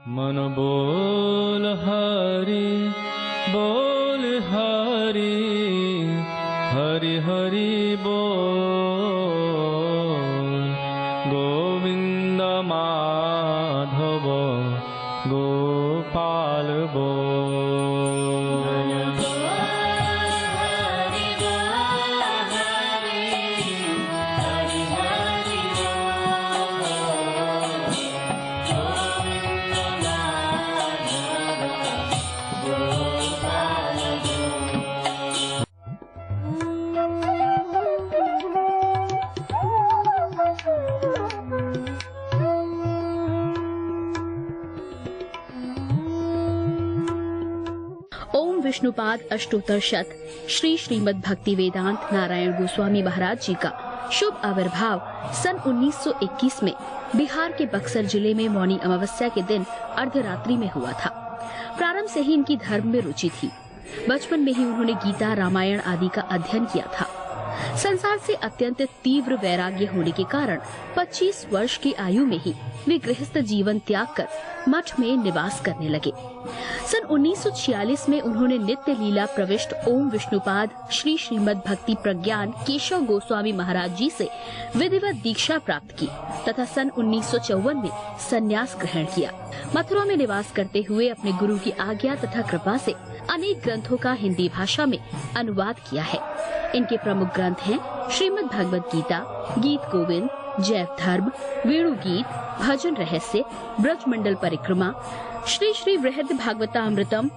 मन बोल हरि हरि हरि बोल। गोविंद माधव गोपाल बोल। ओम विष्णुपाद अष्टोत्तर शत श्री श्रीमद् भक्ति वेदांत नारायण गोस्वामी महाराज जी का शुभ आविर्भाव सन 1921 में बिहार के बक्सर जिले में मौनी अमावस्या के दिन अर्धरात्रि में हुआ था। प्रारंभ से ही इनकी धर्म में रुचि थी। बचपन में ही उन्होंने गीता, रामायण आदि का अध्ययन किया था। संसार से अत्यंत तीव्र वैराग्य होने के कारण 25 वर्ष की आयु में ही वे गृहस्थ जीवन त्याग कर मठ में निवास करने लगे। सन 1946 में उन्होंने नित्य लीला प्रविष्ट ओम विष्णुपाद श्री श्रीमद् भक्ति प्रज्ञान केशव गोस्वामी महाराज जी से विधिवत दीक्षा प्राप्त की तथा सन 1954 में संन्यास ग्रहण किया। मथुरा में निवास करते हुए अपने गुरु की आज्ञा तथा कृपा से अनेक ग्रंथों का हिंदी भाषा में अनुवाद किया है। इनके प्रमुख ग्रंथ हैं श्रीमद् भगवद गीता, गीत गोविंद, जैव धर्म, वेणु गीत, भजन रहस्य, ब्रजमंडल परिक्रमा, श्री श्री वृहद भागवतामृतम।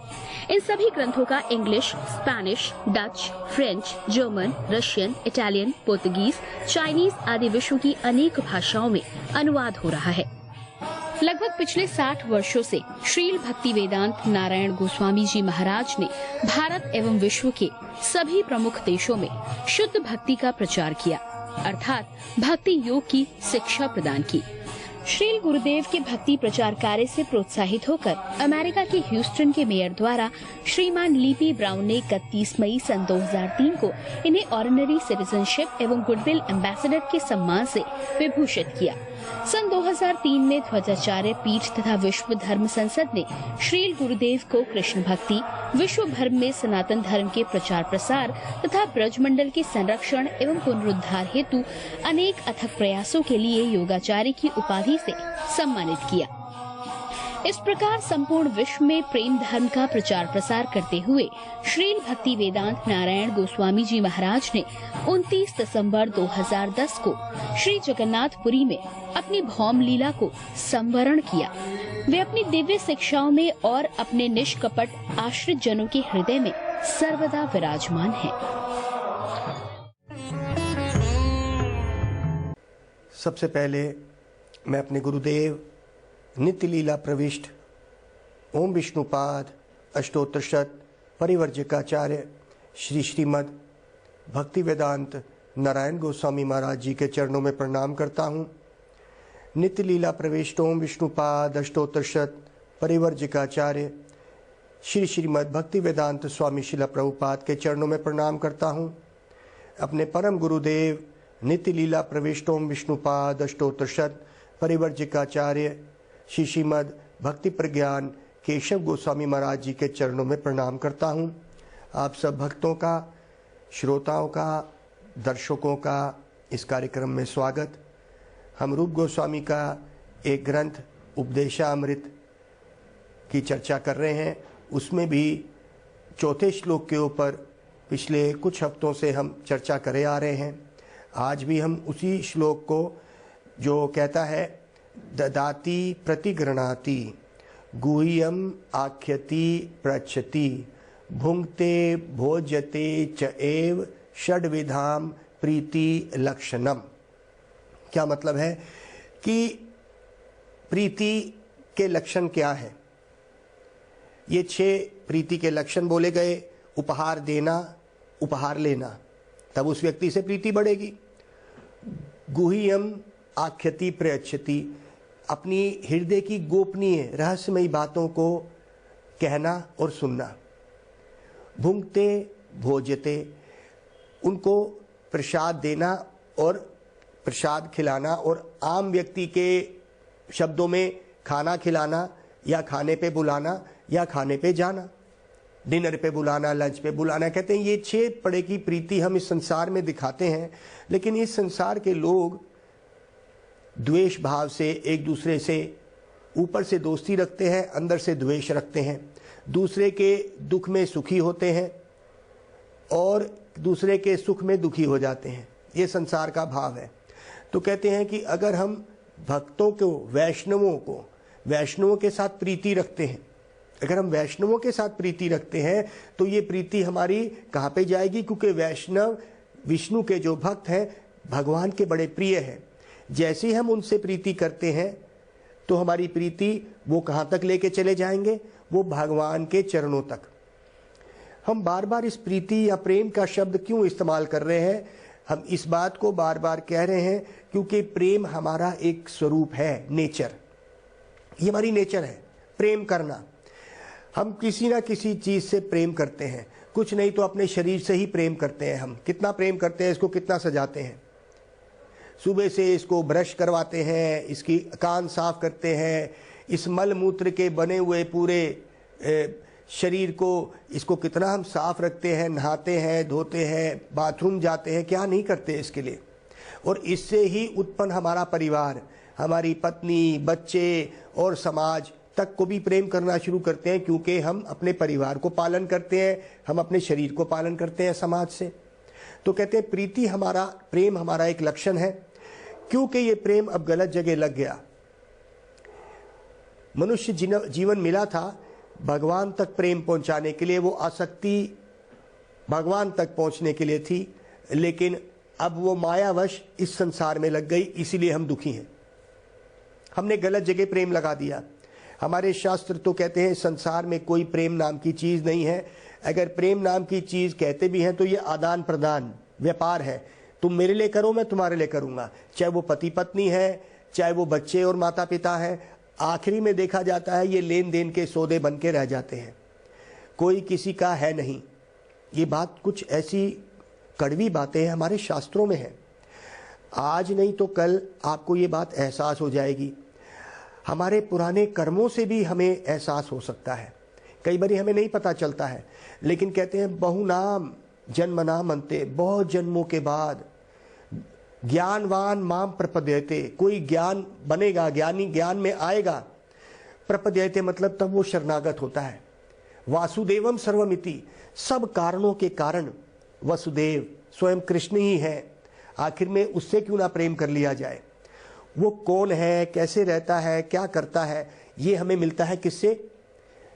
इन सभी ग्रंथों का English, Spanish, Dutch, French, German, Russian, Italian, Portuguese, Chinese आदि विश्व की अनेक भाषाओं में अनुवाद हो रहा है। लगभग पिछले 60 वर्षों से श्रील भक्ति वेदांत नारायण गोस्वामी जी महाराज ने भारत एवं विश्व के सभी प्रमुख देशों में शुद्ध भक्ति का प्रचार किया, अर्थात भक्ति योग की शिक्षा प्रदान की। श्रील गुरुदेव के भक्ति प्रचार कार्य से प्रोत्साहित होकर अमेरिका के ह्यूस्टन के मेयर द्वारा श्रीमान लीपी ब्राउन ने 31 मई सन 2003 को इन्हें ऑर्डिनरी सिटीजनशिप एवं गुडविल एम्बेसडर के सम्मान से विभूषित किया। सन 2003 में ध्वजाचार्य पीठ तथा विश्व धर्म संसद ने श्रील गुरुदेव को कृष्ण भक्ति, विश्व भर में सनातन धर्म के प्रचार प्रसार तथा ब्रजमंडल के संरक्षण एवं पुनरुद्धार हेतु अनेक अथक प्रयासों के लिए योगाचार्य की उपाधि से सम्मानित किया। इस प्रकार संपूर्ण विश्व में प्रेम धर्म का प्रचार प्रसार करते हुए श्रील भक्ति वेदांत नारायण गोस्वामी जी महाराज ने 29 दिसंबर 2010 को श्री जगन्नाथपुरी में अपनी भौम लीला को संवरण किया। वे अपनी दिव्य शिक्षाओं में और अपने निष्कपट आश्रित जनों के हृदय में सर्वदा विराजमान हैं। सबसे पहले मैं अपने गुरुदेव नित्य लीला प्रविष्ट ओम विष्णुपाद अष्टोत्तर शत परिवर्जकाचार्य श्री श्रीमद् भक्ति वेदांत नारायण गोस्वामी महाराज जी के चरणों में प्रणाम करता हूँ। नित्य लीला प्रविष्ट ओम विष्णुपाद अष्टोत्तर शत परिवर्जकाचार्य श्री श्रीमद् भक्ति वेदांत स्वामी शिला प्रभुपाद के चरणों में प्रणाम करता हूँ। अपने परम गुरुदेव नित्य लीला प्रविष्ट ओम विष्णुपाद अष्टोत्तर शत परिवर्जकाचार्य श्री श्रीमद् भक्ति प्रज्ञान केशव गोस्वामी महाराज जी के चरणों में प्रणाम करता हूँ। आप सब भक्तों का, श्रोताओं का, दर्शकों का इस कार्यक्रम में स्वागत। हम रूप गोस्वामी का एक ग्रंथ उपदेशामृत की चर्चा कर रहे हैं। उसमें भी चौथे श्लोक के ऊपर पिछले कुछ हफ्तों से हम चर्चा करे आ रहे हैं। आज भी हम उसी श्लोक को जो कहता है ददाति प्रतिगृणाति गुह्यम आख्यति पृच्छति भुंक्ते भोज्यते च एव षड्विधाम प्रीति लक्षणम। क्या मतलब है कि प्रीति के लक्षण क्या है? ये 6 प्रीति के लक्षण बोले गए। उपहार देना, उपहार लेना, तब उस व्यक्ति से प्रीति बढ़ेगी। गुह्यम आख्यति प्रयच्छति, अपनी हृदय की गोपनीय रहस्यमयी बातों को कहना और सुनना। भुंक्ते भोज्यते, उनको प्रसाद देना और प्रसाद खिलाना और आम व्यक्ति के शब्दों में खाना खिलाना, या खाने पे बुलाना या खाने पे जाना, डिनर पे बुलाना, लंच पे बुलाना। कहते हैं ये 6 पड़े की प्रीति हम इस संसार में दिखाते हैं, लेकिन इस संसार के लोग द्वेष भाव से एक दूसरे से ऊपर से दोस्ती रखते हैं, अंदर से द्वेष रखते हैं, दूसरे के दुख में सुखी होते हैं और दूसरे के सुख में दुखी हो जाते हैं। ये संसार का भाव है। तो कहते हैं कि अगर हम भक्तों को, वैष्णवों के साथ प्रीति रखते हैं, अगर हम वैष्णवों के साथ प्रीति रखते हैं तो ये प्रीति हमारी कहाँ पे जाएगी? क्योंकि वैष्णव विष्णु के जो भक्त हैं भगवान के बड़े प्रिय हैं। जैसे ही हम उनसे प्रीति करते हैं तो हमारी प्रीति वो कहाँ तक लेके चले जाएंगे? वो भगवान के चरणों तक। हम बार बार इस प्रीति या प्रेम का शब्द क्यों इस्तेमाल कर रहे हैं? हम इस बात को बार बार कह रहे हैं क्योंकि प्रेम हमारा एक स्वरूप है, नेचर। ये हमारी नेचर है, प्रेम करना। हम किसी ना किसी चीज से प्रेम करते हैं, कुछ नहीं तो अपने शरीर से ही प्रेम करते हैं। हम कितना प्रेम करते हैं, इसको कितना सजाते हैं। सुबह से इसको ब्रश करवाते हैं, इसकी कान साफ करते हैं, इस मल मूत्र के बने हुए पूरे शरीर को, इसको कितना हम साफ रखते हैं, नहाते हैं, धोते हैं, बाथरूम जाते हैं, क्या नहीं करते इसके लिए। और इससे ही उत्पन्न हमारा परिवार, हमारी पत्नी, बच्चे और समाज तक को भी प्रेम करना शुरू करते हैं, क्योंकि हम अपने परिवार को पालन करते हैं, हम अपने शरीर को पालन करते हैं समाज से। तो कहते हैं प्रीति हमारा, प्रेम हमारा एक लक्षण है। क्योंकि ये प्रेम अब गलत जगह लग गया। मनुष्य जीवन मिला था भगवान तक प्रेम पहुंचाने के लिए, वो आसक्ति भगवान तक पहुंचने के लिए थी, लेकिन अब वो मायावश इस संसार में लग गई, इसीलिए हम दुखी हैं। हमने गलत जगह प्रेम लगा दिया। हमारे शास्त्र तो कहते हैं संसार में कोई प्रेम नाम की चीज नहीं है। अगर प्रेम नाम की चीज कहते भी हैं तो ये आदान प्रदान, व्यापार है। तुम मेरे लिए करो, मैं तुम्हारे लिए करूंगा। चाहे वो पति पत्नी है, चाहे वो बच्चे और माता पिता है, आखिरी में देखा जाता है ये लेन देन के सौदे बन के रह जाते हैं, कोई किसी का है नहीं। ये बात कुछ ऐसी कड़वी बातें हैं, हमारे शास्त्रों में है। आज नहीं तो कल आपको ये बात एहसास हो जाएगी। हमारे पुराने कर्मों से भी हमें एहसास हो सकता है। कई बार हमें नहीं पता चलता है, लेकिन कहते हैं बहुनाम जन्मनाम अंते, बहुत जन्मों के बाद ज्ञानवान माम प्रपद्यते, कोई ज्ञान बनेगा, ज्ञानी ज्ञान में आएगा। प्रपद्यते मतलब तब वो शरणागत होता है। वासुदेवम सर्वमिति, सब कारणों के कारण वसुदेव स्वयं कृष्ण ही है। आखिर में उससे क्यों ना प्रेम कर लिया जाए। वो कौन है, कैसे रहता है, क्या करता है, ये हमें मिलता है किससे?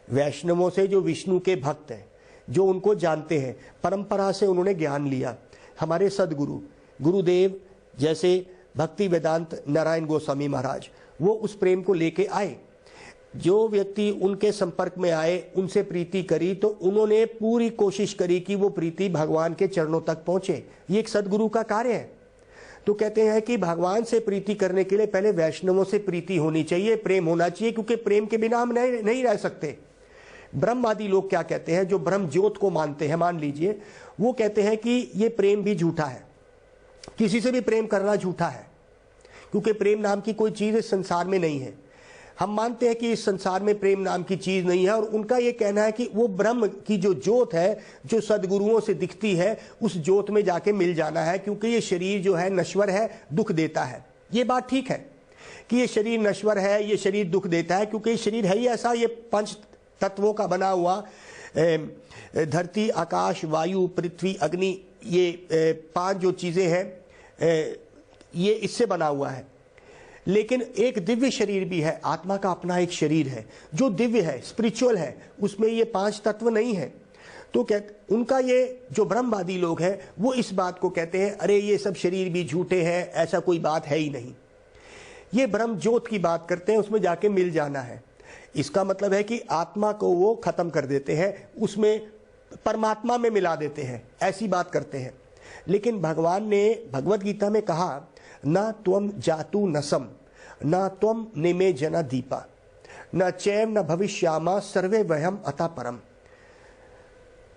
वैष्णवों से, जो विष्णु के भक्त हैं, जो उनको जानते हैं, परंपरा से उन्होंने ज्ञान लिया। हमारे सदगुरु गुरुदेव जैसे भक्ति वेदांत नारायण गोस्वामी महाराज, वो उस प्रेम को लेके आए। जो व्यक्ति उनके संपर्क में आए, उनसे प्रीति करी, तो उन्होंने पूरी कोशिश करी कि वो प्रीति भगवान के चरणों तक पहुंचे। ये एक सदगुरु का कार्य है। तो कहते हैं कि भगवान से प्रीति करने के लिए पहले वैष्णवों से प्रीति होनी चाहिए, प्रेम होना चाहिए, क्योंकि प्रेम के बिना हम नहीं रह सकते। ब्रह्मवादी लोग क्या कहते हैं, जो ब्रह्म ज्योत को मानते हैं, मान लीजिए, वो कहते हैं कि ये प्रेम भी झूठा है, किसी से भी प्रेम करना झूठा है, क्योंकि प्रेम नाम की कोई चीज इस संसार में नहीं है। हम मानते हैं कि इस संसार में प्रेम नाम की चीज नहीं है, और उनका ये कहना है कि वो ब्रह्म की जो ज्योत है, जो सदगुरुओं से दिखती है, उस ज्योत में जाके मिल जाना है, क्योंकि ये शरीर जो है नश्वर है, दुख देता है। ये बात ठीक है कि ये शरीर नश्वर है, ये शरीर दुख देता है, क्योंकि ये शरीर है ही ऐसा। ये 5 तत्वों का बना हुआ, धरती, आकाश, वायु, पृथ्वी, अग्नि, ये 5 जो चीजें हैं, ये इससे बना हुआ है। लेकिन एक दिव्य शरीर भी है, आत्मा का अपना एक शरीर है जो दिव्य है, स्पिरिचुअल है, उसमें ये 5 तत्व नहीं है। तो उनका ये जो ब्रह्मवादी लोग हैं, वो इस बात को कहते हैं, अरे ये सब शरीर भी झूठे हैं, ऐसा कोई बात है ही नहीं। ये ब्रह्म ज्योत की बात करते हैं, उसमें जाके मिल जाना है। इसका मतलब है कि आत्मा को वो खत्म कर देते हैं, उसमें परमात्मा में मिला देते हैं, ऐसी बात करते हैं। लेकिन भगवान ने भगवत गीता में कहा, न त्वम जातु नसम, न त्वम निमे जना दीपा, न चैव न भविष्यामा सर्वे वयम अता परम।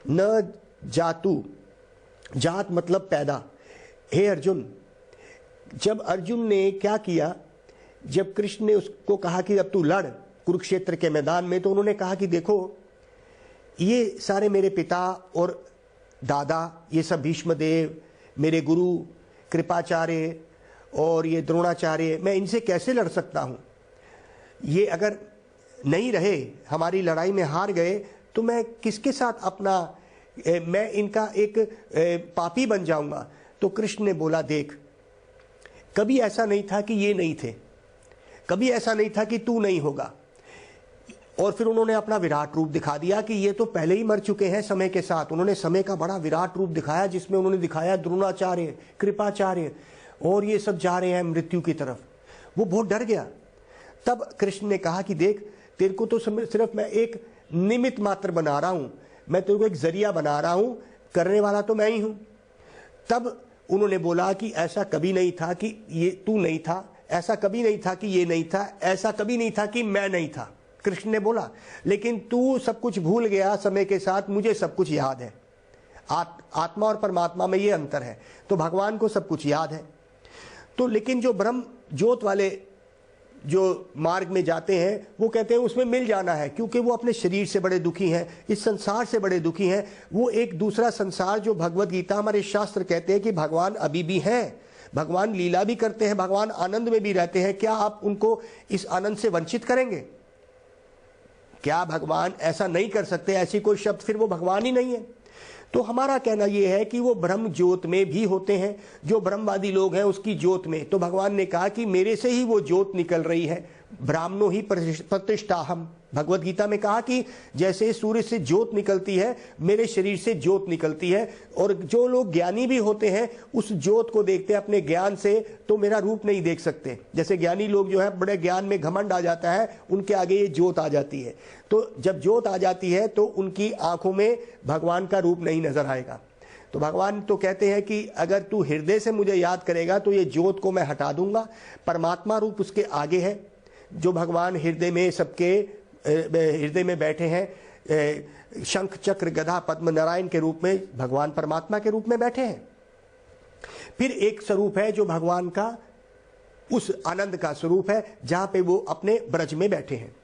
न जातु, जात मतलब पैदा। हे अर्जुन, जब अर्जुन ने क्या किया, जब कृष्ण ने उसको कहा कि अब तू लड़, कुरुक्षेत्र के मैदान में, तो उन्होंने कहा कि देखो ये सारे मेरे पिता और दादा, ये सब भीष्मदेव, मेरे गुरु कृपाचार्य और ये द्रोणाचार्य, मैं इनसे कैसे लड़ सकता हूँ? ये अगर नहीं रहे, हमारी लड़ाई में हार गए, तो मैं किसके साथ अपना मैं इनका एक पापी बन जाऊंगा। तो कृष्ण ने बोला, देख, कभी ऐसा नहीं था कि ये नहीं थे, कभी ऐसा नहीं था कि तू नहीं होगा। और फिर उन्होंने अपना विराट रूप दिखा दिया कि ये तो पहले ही मर चुके हैं समय के साथ। उन्होंने समय का बड़ा विराट रूप दिखाया, जिसमें उन्होंने दिखाया द्रोणाचार्य, कृपाचार्य और ये सब जा रहे हैं मृत्यु की तरफ। वो बहुत डर गया। तब कृष्ण ने कहा कि देख, तेरे को तो सिर्फ मैं एक निमित्त मात्र बना रहा हूं, मैं तेरे को एक जरिया बना रहा हूं, करने वाला तो मैं ही हूं। तब उन्होंने बोला कि ऐसा कभी नहीं था कि ये तू नहीं था, ऐसा कभी नहीं था कि ये नहीं था, ऐसा कभी नहीं था कि मैं नहीं था। कृष्ण ने बोला, लेकिन तू सब कुछ भूल गया समय के साथ, मुझे सब कुछ याद है। आत्मा और परमात्मा में ये अंतर है। तो भगवान को सब कुछ याद है। तो लेकिन जो ब्रह्म ज्योत वाले जो मार्ग में जाते हैं, वो कहते हैं उसमें मिल जाना है, क्योंकि वो अपने शरीर से बड़े दुखी हैं, इस संसार से बड़े दुखी हैं। वो एक दूसरा संसार, जो भगवत गीता, हमारे शास्त्र कहते हैं कि भगवान अभी भी हैं, भगवान लीला भी करते हैं, भगवान आनंद में भी रहते हैं। क्या आप उनको इस आनंद से वंचित करेंगे? क्या भगवान ऐसा नहीं कर सकते? ऐसी कोई शब्द, फिर वो भगवान ही नहीं है। तो हमारा कहना यह है कि वो ब्रह्म ज्योत में भी होते हैं, जो ब्रह्मवादी लोग हैं उसकी ज्योत में। तो भगवान ने कहा कि मेरे से ही वो ज्योत निकल रही है, ब्राह्मणों ही प्रतिष्ठाहम। भगवत गीता में कहा कि जैसे सूर्य से ज्योत निकलती है, मेरे शरीर से ज्योत निकलती है। और जो लोग ज्ञानी भी होते हैं, उस ज्योत को देखते हैं अपने ज्ञान से, तो मेरा रूप नहीं देख सकते। जैसे ज्ञानी लोग जो है, बड़े ज्ञान में घमंड आ जाता है, उनके आगे ये ज्योत आ जाती है। तो जब ज्योत आ जाती है तो उनकी आंखों में भगवान का रूप नहीं नजर आएगा। तो भगवान तो कहते हैं कि अगर तू हृदय से मुझे याद करेगा तो ये ज्योत को मैं हटा दूंगा। परमात्मा रूप उसके आगे है, जो भगवान हृदय में, सबके हृदय में बैठे हैं। शंख चक्र गदा पद्म नारायण के रूप में भगवान परमात्मा के रूप में बैठे हैं। फिर एक स्वरूप है जो भगवान का उस आनंद का स्वरूप है, जहां पे वो अपने ब्रज में बैठे हैं।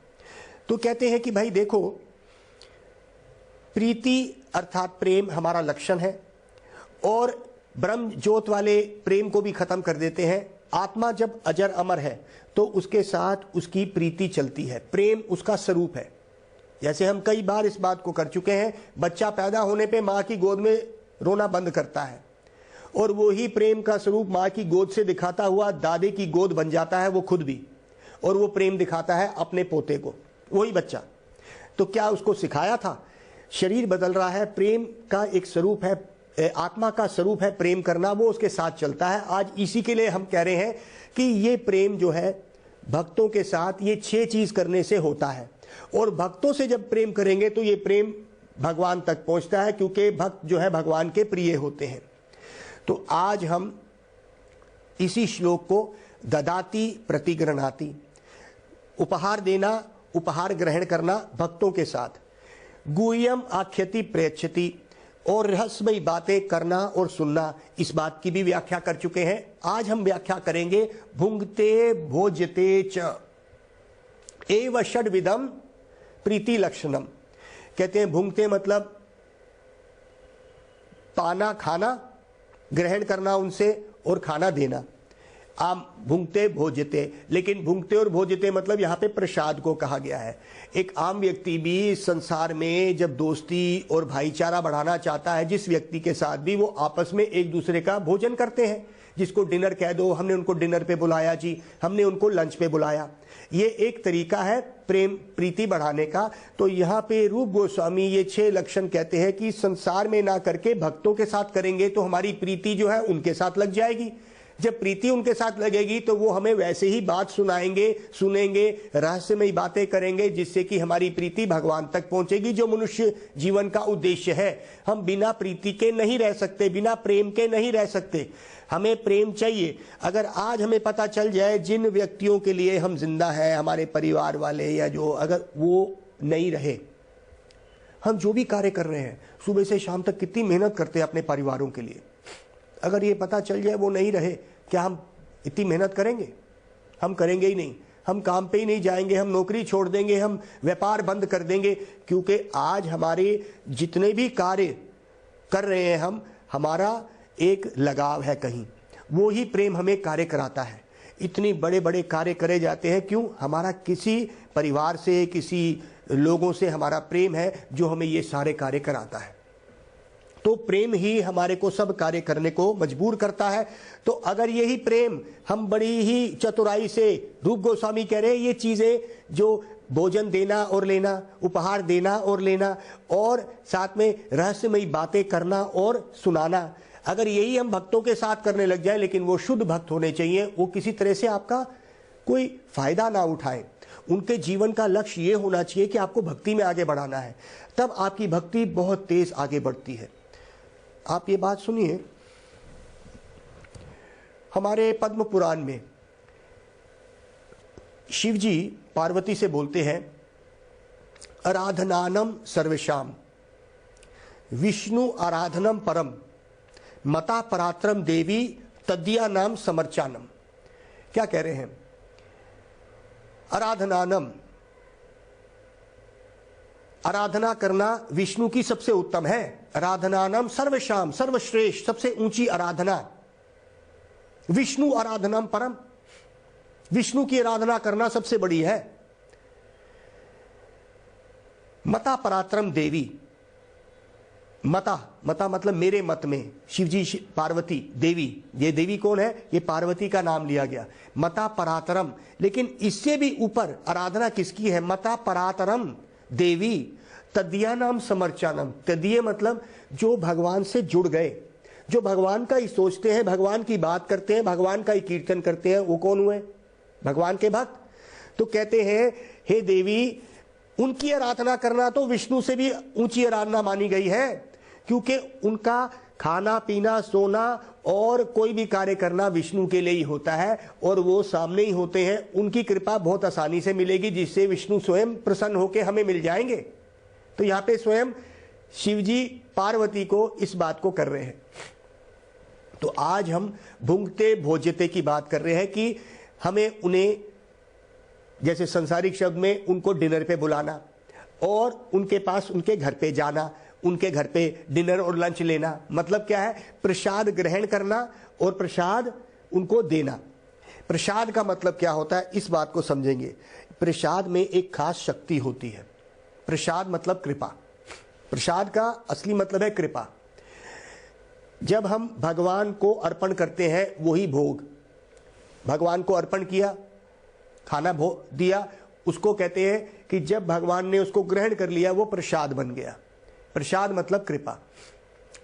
तो कहते हैं कि भाई देखो, प्रीति अर्थात प्रेम हमारा लक्षण है, और ब्रह्म ज्योत वाले प्रेम को भी खत्म कर देते हैं। आत्मा जब अजर अमर है तो उसके साथ उसकी प्रीति चलती है, प्रेम उसका स्वरूप है। जैसे हम कई बार इस बात को कर चुके हैं, बच्चा पैदा होने पे माँ की गोद में रोना बंद करता है, और वो ही प्रेम का स्वरूप माँ की गोद से दिखाता हुआ दादी की गोद बन जाता है वो खुद भी, और वो प्रेम दिखाता है अपने पोते को, वही बच्चा। तो क्या उसको सिखाया था? शरीर बदल रहा है, प्रेम का एक स्वरूप है, आत्मा का स्वरूप है प्रेम करना, वो उसके साथ चलता है। आज इसी के लिए हम कह रहे हैं कि ये प्रेम जो है भक्तों के साथ, ये 6 चीज करने से होता है। और भक्तों से जब प्रेम करेंगे तो ये प्रेम भगवान तक पहुंचता है, क्योंकि भक्त जो है भगवान के प्रिय होते हैं। तो आज हम इसी श्लोक को ददाति प्रतिगृह्णाति, उपहार देना, उपहार ग्रहण करना भक्तों के साथ, गुह्यम आख्यति प्रेक्षति, और रहस्यमयी बातें करना और सुनना, इस बात की भी व्याख्या कर चुके हैं। आज हम व्याख्या करेंगे भुंगते भोजते च एव षड्विधम प्रीति लक्षणम। कहते हैं भुंगते मतलब पाना, खाना, ग्रहण करना उनसे, और खाना देना। आम भुंगते भोजते, लेकिन भुंगते और भोजते मतलब यहाँ पे प्रसाद को कहा गया है। एक आम व्यक्ति भी संसार में जब दोस्ती और भाईचारा बढ़ाना चाहता है, जिस व्यक्ति के साथ भी, वो आपस में एक दूसरे का भोजन करते हैं। जिसको डिनर कह दो, हमने उनको डिनर पे बुलाया जी, हमने उनको लंच पे बुलाया, ये एक तरीका है प्रेम प्रीति बढ़ाने का। तो यहाँ पे रूप गोस्वामी ये 6 लक्षण कहते हैं कि संसार में ना करके भक्तों के साथ करेंगे तो हमारी प्रीति जो है उनके साथ लग जाएगी। जब प्रीति उनके साथ लगेगी तो वो हमें वैसे ही बात सुनाएंगे, सुनेंगे, रहस्यमयी बातें करेंगे, जिससे कि हमारी प्रीति भगवान तक पहुंचेगी, जो मनुष्य जीवन का उद्देश्य है। हम बिना प्रीति के नहीं रह सकते, बिना प्रेम के नहीं रह सकते, हमें प्रेम चाहिए। अगर आज हमें पता चल जाए जिन व्यक्तियों के लिए हम जिंदा हैं, हमारे परिवार वाले या जो, अगर वो नहीं रहे, हम जो भी कार्य कर रहे हैं सुबह से शाम तक कितनी मेहनत करते हैं अपने परिवारों के लिए, अगर ये पता चल जाए वो नहीं रहे, क्या हम इतनी मेहनत करेंगे? हम करेंगे ही नहीं। हम काम पे ही नहीं जाएंगे, हम नौकरी छोड़ देंगे, हम व्यापार बंद कर देंगे, क्योंकि आज हमारे जितने भी कार्य कर रहे हैं हम, हमारा एक लगाव है कहीं, वो ही प्रेम हमें कार्य कराता है। इतनी बड़े बड़े कार्य करे जाते हैं, क्यों? हमारा किसी परिवार से, किसी लोगों से हमारा प्रेम है जो हमें ये सारे कार्य कराता है। तो प्रेम ही हमारे को सब कार्य करने को मजबूर करता है। तो अगर यही प्रेम हम बड़ी ही चतुराई से, रूप गोस्वामी कह रहे हैं, ये चीजें जो भोजन देना और लेना, उपहार देना और लेना, और साथ में रहस्यमयी बातें करना और सुनाना, अगर यही हम भक्तों के साथ करने लग जाए, लेकिन वो शुद्ध भक्त होने चाहिए, वो किसी तरह से आपका कोई फायदा ना उठाए, उनके जीवन का लक्ष्य ये होना चाहिए कि आपको भक्ति में आगे बढ़ाना है, तब आपकी भक्ति बहुत तेज आगे बढ़ती है। आप ये बात सुनिए, हमारे पद्म पुराण में शिव जी पार्वती से बोलते हैं, आराधनानम सर्वेशाम विष्णु आराधनम परम मता परात्रम देवी तद्या नाम समर्चानम। क्या कह रहे हैं? आराधनानम, आराधना करना विष्णु की सबसे उत्तम है। आराधनानम सर्वशाम, सर्वश्रेष्ठ, सबसे ऊंची आराधना। विष्णु आराधनम परम, विष्णु की आराधना करना सबसे बड़ी है। मता परात्रम देवी, मता, मता मतलब मेरे मत में, शिवजी पार्वती देवी, ये देवी कौन है? ये पार्वती का नाम लिया गया। मता परातरम, लेकिन इससे भी ऊपर आराधना किसकी है? मता परातरम देवी तद्या नाम समर्चानम। तदीय मतलब जो भगवान से जुड़ गए, जो भगवान का ही सोचते हैं, भगवान की बात करते हैं, भगवान का ही कीर्तन करते हैं, वो कौन हुए? भगवान के भक्त। तो कहते हैं, हे देवी, उनकी आराधना करना तो विष्णु से भी ऊंची आराधना मानी गई है, क्योंकि उनका खाना पीना सोना और कोई भी कार्य करना विष्णु के लिए ही होता है, और वो सामने ही होते हैं। उनकी कृपा बहुत आसानी से मिलेगी, जिससे विष्णु स्वयं प्रसन्न होकर हमें मिल जाएंगे। तो यहाँ पे स्वयं शिवजी पार्वती को इस बात को कर रहे हैं। तो आज हम भुंगते भोज्यते की बात कर रहे हैं कि हमें उन्हें, जैसे संसारिक शब्द में, उनको डिनर पे बुलाना और उनके पास, उनके घर पे जाना, उनके घर पे डिनर और लंच लेना। मतलब क्या है? प्रसाद ग्रहण करना और प्रसाद उनको देना। प्रसाद का मतलब क्या होता है, इस बात को समझेंगे। प्रसाद में एक खास शक्ति होती है। प्रसाद मतलब कृपा। प्रसाद का असली मतलब है कृपा। जब हम भगवान को अर्पण करते हैं, वही भोग, भगवान को अर्पण किया, खाना दिया, उसको कहते हैं कि जब भगवान ने उसको ग्रहण कर लिया, वो प्रसाद बन गया। प्रसाद मतलब कृपा।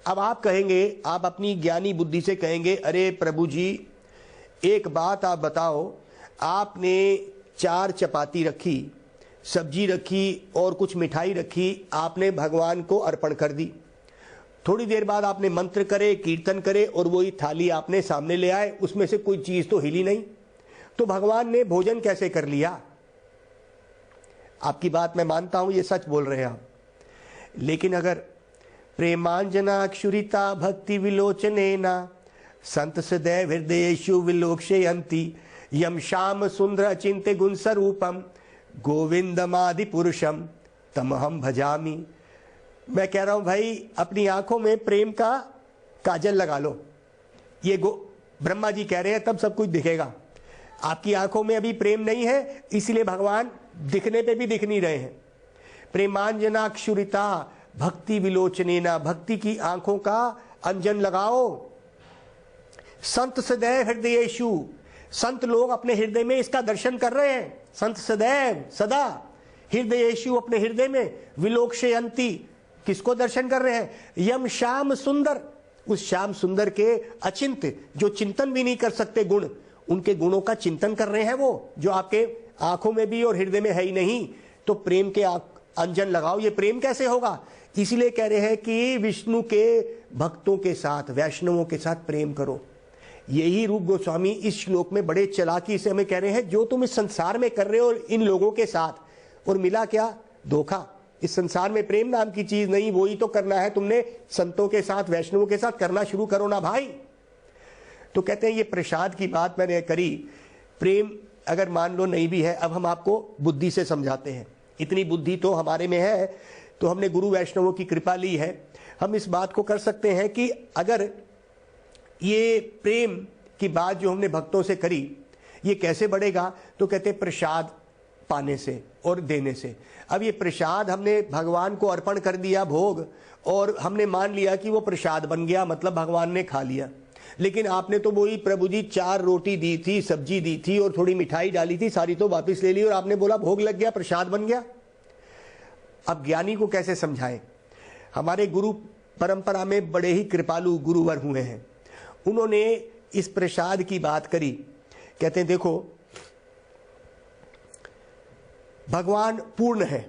अब आप कहेंगे, आप अपनी ज्ञानी बुद्धि से कहेंगे, अरे प्रभु जी, एक बात आप बताओ, आपने 4 चपाती रखी, सब्जी रखी और कुछ मिठाई रखी, आपने भगवान को अर्पण कर दी। थोड़ी देर बाद आपने मंत्र करे, कीर्तन करे, और वही थाली आपने सामने ले आए, उसमें से कोई चीज तो हिली नहीं। तो भगवान ने भोजन कैसे कर लिया? आपकी बात मैं मानता हूं, ये सच बोल रहे हैं आप। लेकिन अगर प्रेमांजना क्षुरिता भक्ति विलोचनेना संत सदैव हृदयेषु विलोक्षयन्ति यम श्याम सुंदर अचिंत्य गुण स्वरूपम गोविंदमादि पुरुषम तमहम भजामि। मैं कह रहा हूं भाई, अपनी आंखों में प्रेम का काजल लगा लो। ये ब्रह्मा जी कह रहे हैं, तब सब कुछ दिखेगा। आपकी आंखों में अभी प्रेम नहीं है, इसलिए भगवान दिखने पे भी दिख नहीं रहे हैं। प्रेमांजनाक्षुरिता भक्ति विलोचनेना, भक्ति की आंखों का अंजन लगाओ। संत सदैव हृदयेषु, संत लोग अपने हृदय में इसका दर्शन कर रहे हैं। संत सदैव, सदा, हृदयेषु, अपने हृदय में, विलोक्षयन्ति, किसको दर्शन कर रहे हैं? यम श्याम सुंदर, उस श्याम सुंदर के अचिंत्य, जो चिंतन भी नहीं कर सकते गुण, उनके गुणों का चिंतन कर रहे हैं वो, जो आपके आंखों में भी और हृदय में है ही नहीं। तो प्रेम के अंजन लगाओ। ये प्रेम कैसे होगा? इसीलिए कह रहे हैं कि विष्णु के भक्तों के साथ, वैष्णवों के साथ प्रेम करो। यही रूप गोस्वामी इस श्लोक में बड़े चालाकी से हमें कह रहे हैं, जो तुम इस संसार में कर रहे हो इन लोगों के साथ, और मिला क्या? धोखा। इस संसार में प्रेम नाम की चीज नहीं, वही तो करना है तुमने संतों के साथ, वैष्णवों के साथ करना शुरू करो ना भाई। तो कहते हैं, ये प्रसाद की बात मैंने करी, प्रेम अगर मान लो नहीं भी है, अब हम आपको बुद्धि से समझाते हैं। इतनी बुद्धि तो हमारे में है, तो हमने गुरु वैष्णवों की कृपा ली है। हम इस बात को कर सकते हैं कि अगर ये प्रेम की बात जो हमने भक्तों से करी, ये कैसे बढ़ेगा, तो कहते प्रसाद पाने से और देने से। अब ये प्रसाद हमने भगवान को अर्पण कर दिया भोग, और हमने मान लिया कि वो प्रसाद बन गया, मतलब भगवान ने खा लिया। लेकिन आपने तो वही प्रभु जी 4 रोटी दी थी, सब्जी दी थी और थोड़ी मिठाई डाली थी, सारी तो वापस ले ली और आपने बोला भोग लग गया, प्रसाद बन गया। अब ज्ञानी को कैसे समझाएं? हमारे गुरु परंपरा में बड़े ही कृपालु गुरुवर हुए हैं, उन्होंने इस प्रसाद की बात करी। कहते हैं देखो भगवान पूर्ण है,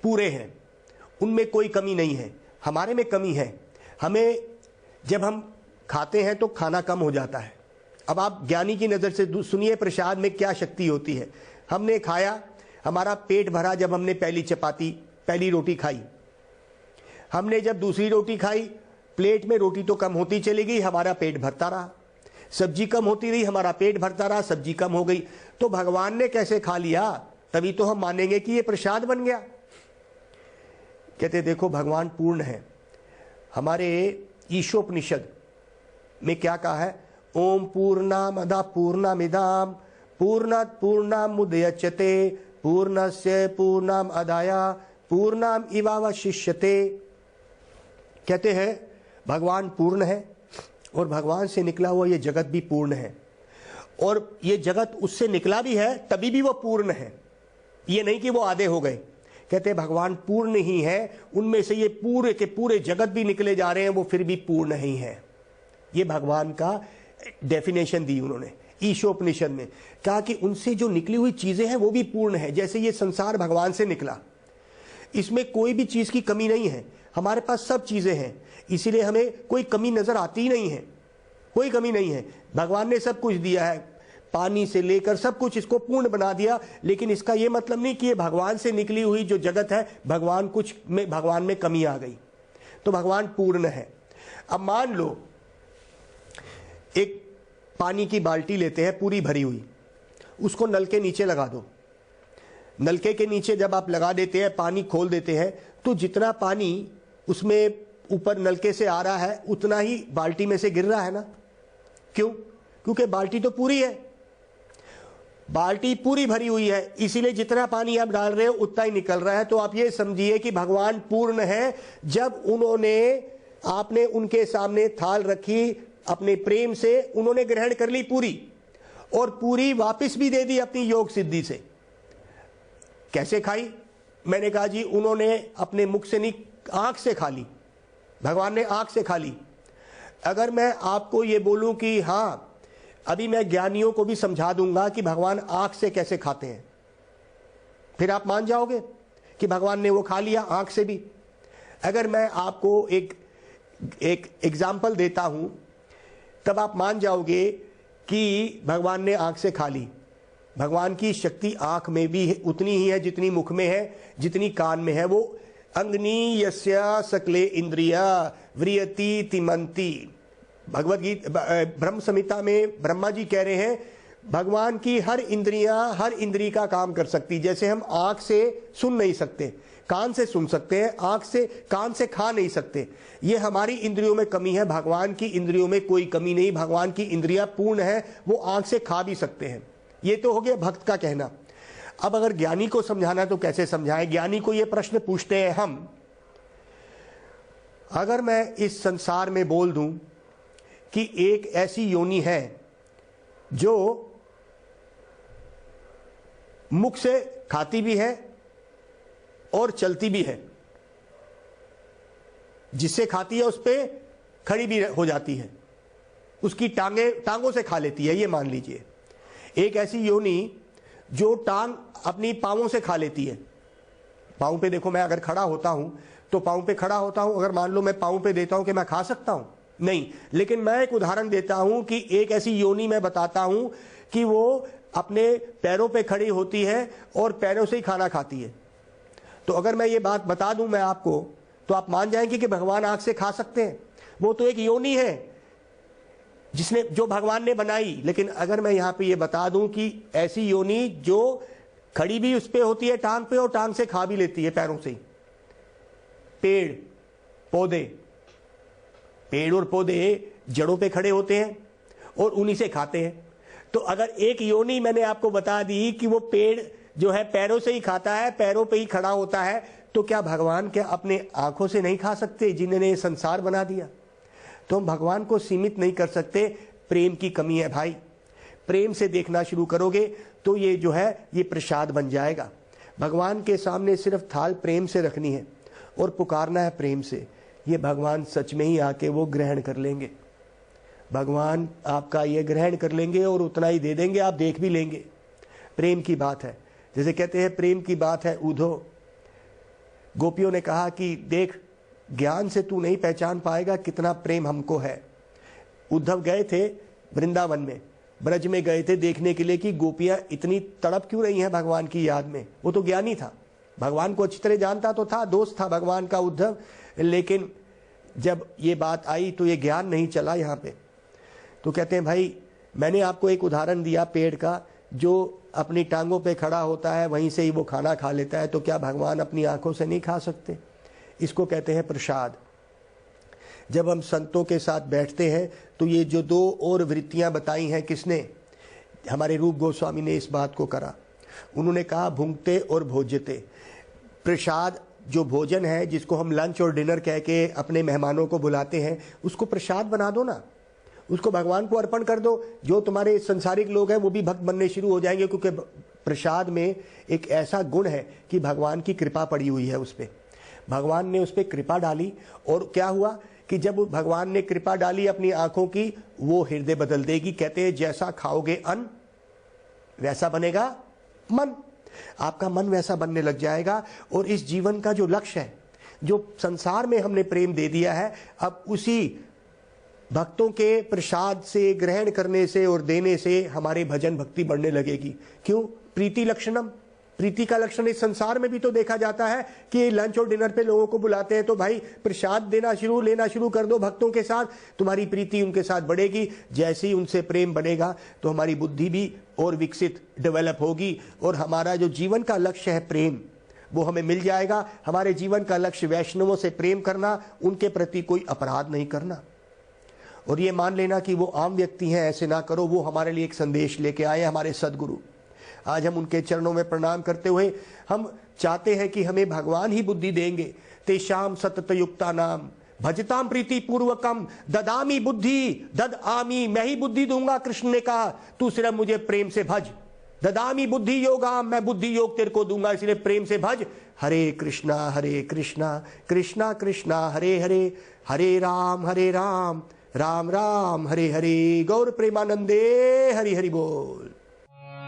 पूरे हैं, उनमें कोई कमी नहीं है। हमारे में कमी है, हमें जब हम खाते हैं तो खाना कम हो जाता है। अब आप ज्ञानी की नज़र से सुनिए प्रसाद में क्या शक्ति होती है। हमने खाया, हमारा पेट भरा जब हमने पहली रोटी खाई। हमने जब दूसरी रोटी खाई, प्लेट में रोटी तो कम होती चली गई, हमारा पेट भरता रहा। सब्जी कम होती रही, हमारा पेट भरता रहा, सब्जी कम हो गई। तो भगवान ने कैसे खा लिया? तभी तो हम मानेंगे कि ये प्रसाद बन गया। कहते देखो भगवान पूर्ण है। हमारे ईशोपनिषद में क्या कहा है? ओम पूर्णमदः पूर्णमिदं पूर्णात् पूर्णमुदच्यते पूर्णस्य पूर्णमादाय पूर्णमेवावशिष्यते। कहते हैं भगवान पूर्ण है और भगवान से निकला हुआ ये जगत भी पूर्ण है, और ये जगत उससे निकला भी है तभी भी वो पूर्ण है। ये नहीं कि वो आधे हो गए। कहते हैं भगवान पूर्ण ही है, उनमें से ये पूरे के पूरे जगत भी निकले जा रहे हैं, वो फिर भी पूर्ण ही है। ये भगवान का डेफिनेशन दी उन्होंने ईशोपनिषद में। कहा कि उनसे जो निकली हुई चीजें हैं वो भी पूर्ण है। जैसे ये संसार भगवान से निकला, इसमें कोई भी चीज की कमी नहीं है, हमारे पास सब चीजें हैं, इसीलिए हमें कोई कमी नजर आती ही नहीं है, कोई कमी नहीं है। भगवान ने सब कुछ दिया है, पानी से लेकर सब कुछ इसको पूर्ण बना दिया। लेकिन इसका यह मतलब नहीं कि ये भगवान से निकली हुई जो जगत है भगवान में कमी आ गई। तो भगवान पूर्ण है। अब मान लो एक पानी की बाल्टी लेते हैं पूरी भरी हुई, उसको नल के नीचे लगा दो। नलके के नीचे जब आप लगा देते हैं, पानी खोल देते हैं, तो जितना पानी उसमें ऊपर नलके से आ रहा है उतना ही बाल्टी में से गिर रहा है ना। क्यों? क्योंकि बाल्टी तो पूरी है, बाल्टी पूरी भरी हुई है, इसीलिए जितना पानी आप डाल रहे हो उतना ही निकल रहा है। तो आप ये समझिए कि भगवान पूर्ण है। जब आपने उनके सामने थाल रखी, अपने प्रेम से उन्होंने ग्रहण कर ली पूरी, और पूरी वापस भी दे दी अपनी योग सिद्धि से। कैसे खाई? मैंने कहा जी उन्होंने अपने मुख से नहीं, आंख से खा ली। भगवान ने आंख से खा ली। अगर मैं आपको ये बोलूं कि हाँ, अभी मैं ज्ञानियों को भी समझा दूंगा कि भगवान आंख से कैसे खाते हैं, फिर आप मान जाओगे कि भगवान ने वो खा लिया आंख से भी। अगर मैं आपको एक एग्जाम्पल देता हूं, तब आप मान जाओगे कि भगवान ने आंख से खा ली। भगवान की शक्ति आंख में भी उतनी ही है जितनी मुख में है, जितनी कान में है। वो अंगनी यस्या सकले इंद्रिया व्रियति तिमंती। भगवत गीता ब्रह्म संहिता में ब्रह्मा जी कह रहे हैं भगवान की हर इंद्री का काम कर सकती। जैसे हम आंख से सुन नहीं सकते, कान से सुन सकते हैं, कान से खा नहीं सकते। ये हमारी इंद्रियों में कमी है, भगवान की इंद्रियों में कोई कमी नहीं। भगवान की इंद्रियां पूर्ण है, वो आंख से खा भी सकते हैं। ये तो हो गया भक्त का कहना। अब अगर ज्ञानी को समझाना तो कैसे समझाएं? ज्ञानी को ये प्रश्न पूछते हैं हम, अगर मैं इस संसार में बोल दूं कि एक ऐसी योनि है जो मुख से खाती भी है और चलती भी है, जिससे खाती है उस पे खड़ी भी हो जाती है, उसकी टांगों से खा लेती है, ये मान लीजिए। एक ऐसी योनि जो टांग अपनी पांवों से खा लेती है। पांव पे देखो, मैं अगर खड़ा होता हूं तो पांव पे खड़ा होता हूं। अगर मान लो मैं पांव पे देता हूं कि मैं खा सकता हूं? नहीं। लेकिन मैं एक उदाहरण देता हूं कि एक ऐसी योनि मैं बताता हूं कि वो अपने पैरों पे खड़ी होती है और पैरों से ही खाना खाती है। तो अगर मैं ये बात बता दूं मैं आपको, तो आप मान जाएंगे कि भगवान आंख से खा सकते हैं। वो तो एक योनि है जिसने जो भगवान ने बनाई। लेकिन अगर मैं यहां पे ये बता दूं कि ऐसी योनि जो खड़ी भी उस पे होती है टांग पे और टांग से खा भी लेती है पैरों से ही। पेड़ पौधे, पेड़ और पौधे जड़ों पे खड़े होते हैं और उन्हीं से खाते हैं। तो अगर एक योनि मैंने आपको बता दी कि वो पेड़ जो है पैरों से ही खाता है, पैरों पे ही खड़ा होता है, तो क्या भगवान क्या अपने आंखों से नहीं खा सकते जिन्होंने ये संसार बना दिया? तो हम भगवान को सीमित नहीं कर सकते। प्रेम की कमी है भाई। प्रेम से देखना शुरू करोगे तो ये जो है ये प्रसाद बन जाएगा। भगवान के सामने सिर्फ थाल प्रेम से रखनी है और पुकारना है प्रेम से। ये भगवान सच में ही आके वो ग्रहण कर लेंगे। भगवान आपका ये ग्रहण कर लेंगे और उतना ही दे देंगे, आप देख भी लेंगे। प्रेम की बात है, जैसे कहते हैं प्रेम की बात है उधो। गोपियों ने कहा कि देख, ज्ञान से तू नहीं पहचान पाएगा कितना प्रेम हमको है। उद्धव गए थे वृंदावन में, ब्रज में गए थे देखने के लिए कि गोपियां इतनी तड़प क्यों रही हैं भगवान की याद में। वो तो ज्ञानी था, भगवान को अच्छी तरह जानता तो था, दोस्त था भगवान का उद्धव। लेकिन जब ये बात आई तो ये ज्ञान नहीं चला यहाँ पे। तो कहते हैं भाई मैंने आपको एक उदाहरण दिया पेड़ का, जो अपनी टांगों पे खड़ा होता है, वहीं से ही वो खाना खा लेता है। तो क्या भगवान अपनी आंखों से नहीं खा सकते? इसको कहते हैं प्रसाद। जब हम संतों के साथ बैठते हैं तो ये जो दो और वृत्तियां बताई हैं किसने? हमारे रूप गोस्वामी ने इस बात को करा। उन्होंने कहा भुंगते और भोज्यते। प्रसाद जो भोजन है, जिसको हम लंच और डिनर कह के अपने मेहमानों को बुलाते हैं, उसको प्रसाद बना दो ना, उसको भगवान को अर्पण कर दो। जो तुम्हारे संसारिक लोग हैं वो भी भक्त बनने शुरू हो जाएंगे, क्योंकि प्रसाद में एक ऐसा गुण है कि भगवान की कृपा पड़ी हुई है उस पर। भगवान ने उस पर कृपा डाली और क्या हुआ कि जब भगवान ने कृपा डाली अपनी आंखों की, वो हृदय बदल देगी। कहते हैं जैसा खाओगे अन्न वैसा बनेगा मन। आपका मन वैसा बनने लग जाएगा। और इस जीवन का जो लक्ष्य है, जो संसार में हमने प्रेम दे दिया है, अब उसी भक्तों के प्रसाद से ग्रहण करने से और देने से हमारे भजन भक्ति बढ़ने लगेगी। क्यों? प्रीति लक्षणम। प्रीति का लक्षण इस संसार में भी तो देखा जाता है कि लंच और डिनर पे लोगों को बुलाते हैं, तो भाई प्रसाद लेना शुरू कर दो भक्तों के साथ, तुम्हारी प्रीति उनके साथ बढ़ेगी। जैसे ही उनसे प्रेम बढ़ेगा तो हमारी बुद्धि भी और विकसित डेवलप होगी और हमारा जो जीवन का लक्ष्य है प्रेम, वो हमें मिल जाएगा। हमारे जीवन का लक्ष्य वैष्णवों से प्रेम करना, उनके प्रति कोई अपराध नहीं करना। और ये मान लेना कि वो आम व्यक्ति हैं, ऐसे ना करो। वो हमारे लिए एक संदेश लेके आए, हमारे सदगुरु। आज हम उनके चरणों में प्रणाम करते हुए हम चाहते हैं कि हमें भगवान ही बुद्धि देंगे। तेषाम सतत युक्ता नाम भजताम प्रीति पूर्वकम ददामी बुद्धि दद आमी। मैं ही बुद्धि दूंगा, कृष्ण ने कहा, तू सिर्फ मुझे प्रेम से भज। ददामी बुद्धि योगाम, मैं बुद्धि योग तेरे को दूंगा, इसलिए प्रेम से भज। हरे कृष्णा कृष्णा कृष्णा हरे हरे, हरे राम राम राम हरे हरे। गौर प्रेमानंदे हरि हरि बोल।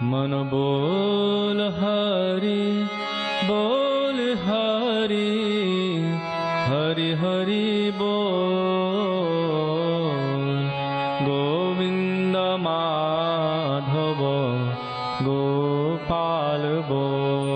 मन बोल हरि बोल हरि, हरि हरि बोल। गोविंद माधव गोपाल बोल।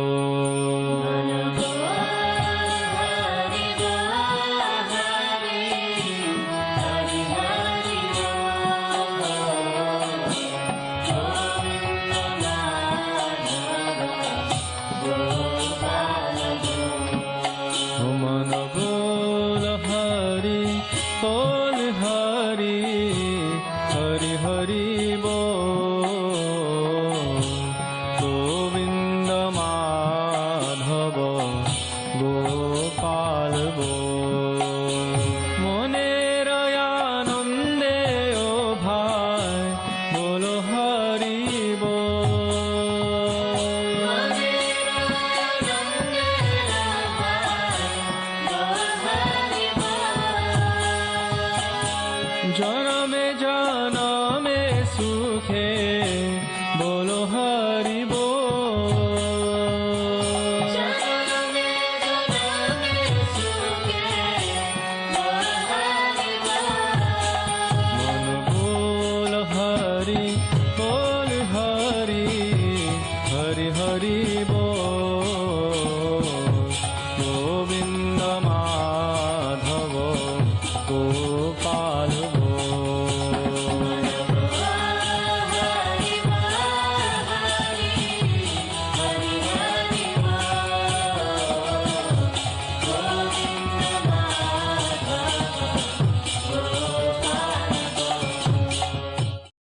मन बोल हरि बोल हरि, हरि हरि बोल। गोविंद माधव गोपाल बोल।